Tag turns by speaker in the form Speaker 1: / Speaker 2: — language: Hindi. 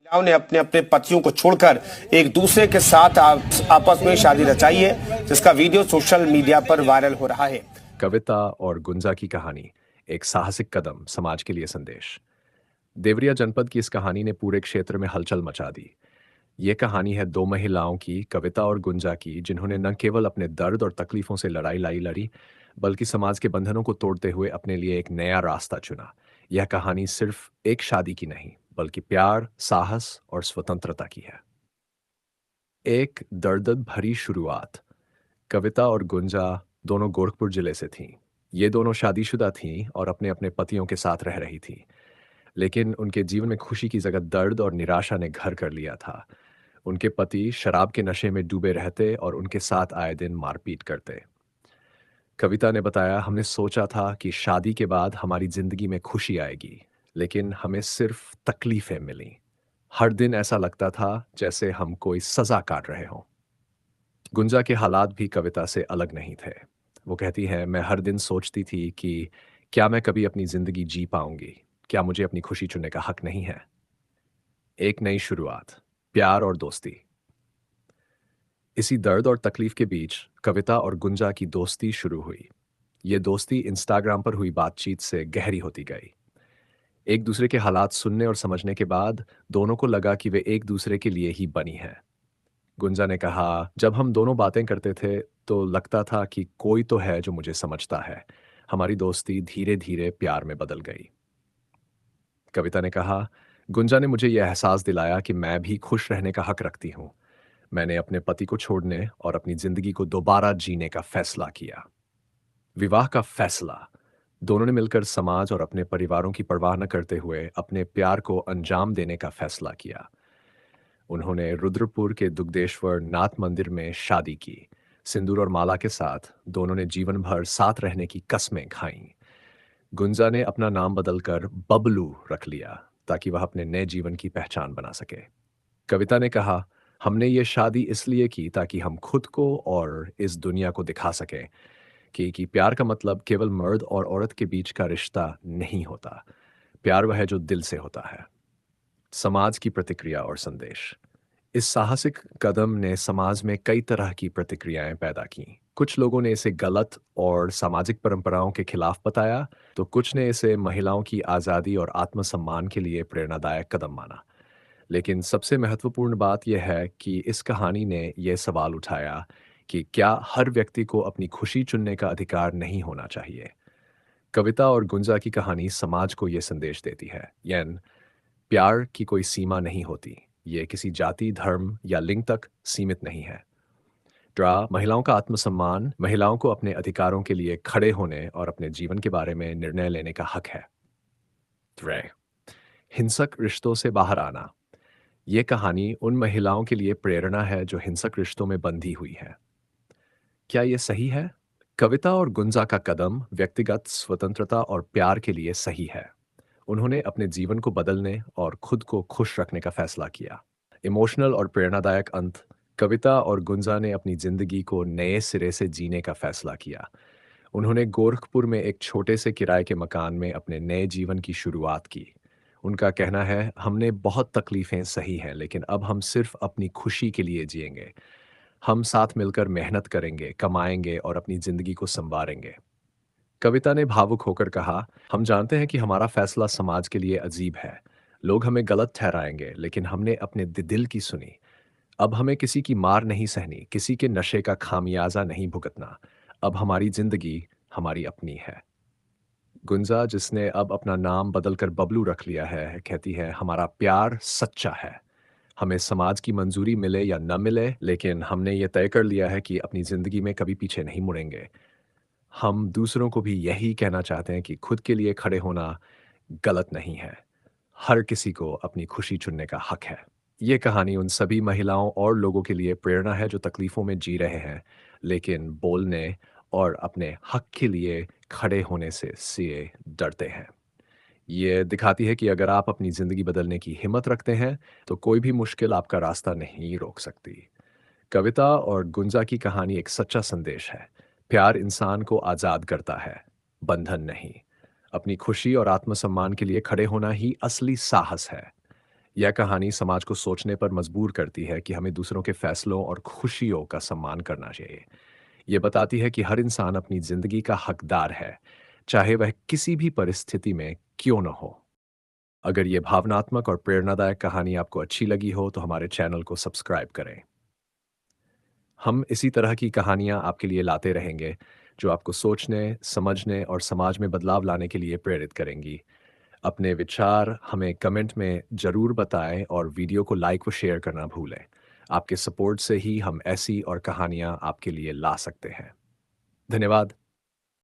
Speaker 1: महिलाओं ने अपने अपने पतियों को छोड़कर एक दूसरे के साथ आपस में शादी रचाई है, जिसका वीडियो सोशल मीडिया पर वायरल हो रहा है।
Speaker 2: कविता और गुंजा की कहानी, एक साहसिक कदम, समाज के लिए संदेश। देवरिया जनपद की इस कहानी ने पूरे क्षेत्र में हलचल मचा दी। ये कहानी है दो महिलाओं की, कविता और गुंजा की, जिन्होंने न केवल अपने दर्द और तकलीफों से लड़ाई लड़ी, बल्कि समाज के बंधनों को तोड़ते हुए अपने लिए एक नया रास्ता चुना। यह कहानी सिर्फ एक शादी की नहीं, बल्कि प्यार, साहस और स्वतंत्रता की है। एक दर्द भरी शुरुआत। कविता और गुंजा दोनों गोरखपुर जिले से थीं। ये दोनों शादीशुदा थीं और अपने अपने पतियों के साथ रह रही थीं। लेकिन उनके जीवन में खुशी की जगह दर्द और निराशा ने घर कर लिया था। उनके पति शराब के नशे में डूबे रहते और उनके साथ आए दिन मारपीट करते। कविता ने बताया, हमने सोचा था कि शादी के बाद हमारी जिंदगी में खुशी आएगी, लेकिन हमें सिर्फ तकलीफें मिलीं। हर दिन ऐसा लगता था जैसे हम कोई सजा काट रहे हों। गुंजा के हालात भी कविता से अलग नहीं थे। वो कहती है, मैं हर दिन सोचती थी कि क्या मैं कभी अपनी जिंदगी जी पाऊंगी? क्या मुझे अपनी खुशी चुनने का हक नहीं है? एक नई शुरुआत, प्यार और दोस्ती। इसी दर्द और तकलीफ के बीच कविता और गुंजा की दोस्ती शुरू हुई। ये दोस्ती इंस्टाग्राम पर हुई बातचीत से गहरी होती गई। एक दूसरे के हालात सुनने और समझने के बाद दोनों को लगा कि वे एक दूसरे के लिए ही बनी हैं। गुंजा ने कहा, जब हम दोनों बातें करते थे तो लगता था कि कोई तो है जो मुझे समझता है। हमारी दोस्ती धीरे धीरे प्यार में बदल गई। कविता ने कहा, गुंजा ने मुझे यह एहसास दिलाया कि मैं भी खुश रहने का हक रखती हूँ। मैंने अपने पति को छोड़ने और अपनी जिंदगी को दोबारा जीने का फैसला किया। विवाह का फैसला। दोनों ने मिलकर समाज और अपने परिवारों की परवाह न करते हुए अपने प्यार को अंजाम देने का फैसला किया। उन्होंने रुद्रपुर के दुग्धेश्वर नाथ मंदिर में शादी की। सिंदूर और माला के साथ दोनों ने जीवन भर साथ रहने की कस्में खाईं। गुंजा ने अपना नाम बदलकर बबलू रख लिया, ताकि वह अपने नए जीवन की पहचान बना सके। कविता ने कहा, हमने ये शादी इसलिए की ताकि हम खुद को और इस दुनिया को दिखा सकें कि प्यार का मतलब केवल मर्द और औरत के बीच का रिश्ता नहीं होता। प्यार वह है जो दिल से होता है। समाज की प्रतिक्रिया और संदेश। इस साहसिक कदम ने समाज में कई तरह की प्रतिक्रियाएं पैदा की। कुछ लोगों ने इसे गलत और सामाजिक परंपराओं के खिलाफ बताया, तो कुछ ने इसे महिलाओं की आज़ादी और आत्मसम्मान के लिए प्रेरणादायक कदम माना। लेकिन सबसे महत्वपूर्ण बात यह है कि इस कहानी ने यह सवाल उठाया कि क्या हर व्यक्ति को अपनी खुशी चुनने का अधिकार नहीं होना चाहिए। कविता और गुंजा की कहानी समाज को यह संदेश देती है, यानी प्यार की कोई सीमा नहीं होती। ये किसी जाति, धर्म या लिंग तक सीमित नहीं है। महिलाओं का आत्मसम्मान, महिलाओं को अपने अधिकारों के लिए खड़े होने और अपने जीवन के बारे में निर्णय लेने का हक है। त्रे हिंसक रिश्तों से बाहर आना। ये कहानी उन महिलाओं के लिए प्रेरणा है जो हिंसक रिश्तों में बंधी हुई है। क्या ये सही है? कविता और गुंजा का कदम व्यक्तिगत स्वतंत्रता और प्यार के लिए सही है। उन्होंने अपने जीवन को बदलने और खुद को खुश रखने का फैसला किया। इमोशनल और प्रेरणादायक अंत। कविता और गुंजा ने अपनी जिंदगी को नए सिरे से जीने का फैसला किया। उन्होंने गोरखपुर में एक छोटे से किराए के मकान में अपने नए जीवन की शुरुआत की। उनका कहना है, हमने बहुत तकलीफें सही हैं, लेकिन अब हम सिर्फ अपनी खुशी के लिए जिएंगे। हम साथ मिलकर मेहनत करेंगे, कमाएंगे और अपनी जिंदगी को संवारेंगे। कविता ने भावुक होकर कहा, हम जानते हैं कि हमारा फैसला समाज के लिए अजीब है। लोग हमें गलत ठहराएंगे, लेकिन हमने अपने दिल की सुनी। अब हमें किसी की मार नहीं सहनी, किसी के नशे का खामियाजा नहीं भुगतना। अब हमारी जिंदगी हमारी अपनी है। गुंजा, जिसने अब अपना नाम बदलकर बबलू रख लिया है, कहती है, हमारा प्यार सच्चा है। हमें समाज की मंजूरी मिले या न मिले, लेकिन हमने ये तय कर लिया है कि अपनी जिंदगी में कभी पीछे नहीं मुड़ेंगे। हम दूसरों को भी यही कहना चाहते हैं कि खुद के लिए खड़े होना गलत नहीं है। हर किसी को अपनी खुशी चुनने का हक है। ये कहानी उन सभी महिलाओं और लोगों के लिए प्रेरणा है जो तकलीफों में जी रहे हैं, लेकिन बोलने और अपने हक के लिए खड़े होने से डरते हैं। ये दिखाती है कि अगर आप अपनी जिंदगी बदलने की हिम्मत रखते हैं, तो कोई भी मुश्किल आपका रास्ता नहीं रोक सकती। कविता और गुंजा की कहानी एक सच्चा संदेश है। प्यार इंसान को आजाद करता है, बंधन नहीं। अपनी खुशी और आत्मसम्मान के लिए खड़े होना ही असली साहस है। यह कहानी समाज को सोचने पर मजबूर करती है कि हमें दूसरों के फैसलों और खुशियों का सम्मान करना चाहिए। ये बताती है कि हर इंसान अपनी जिंदगी का हकदार है, चाहे वह किसी भी परिस्थिति में क्यों न हो। अगर ये भावनात्मक और प्रेरणादायक कहानी आपको अच्छी लगी हो तो हमारे चैनल को सब्सक्राइब करें। हम इसी तरह की कहानियाँ आपके लिए लाते रहेंगे, जो आपको सोचने, समझने और समाज में बदलाव लाने के लिए प्रेरित करेंगी। अपने विचार हमें कमेंट में ज़रूर बताएं और वीडियो को लाइक व शेयर करना भूलें। आपके सपोर्ट से ही हम ऐसी और कहानियाँ आपके लिए ला सकते हैं। धन्यवाद।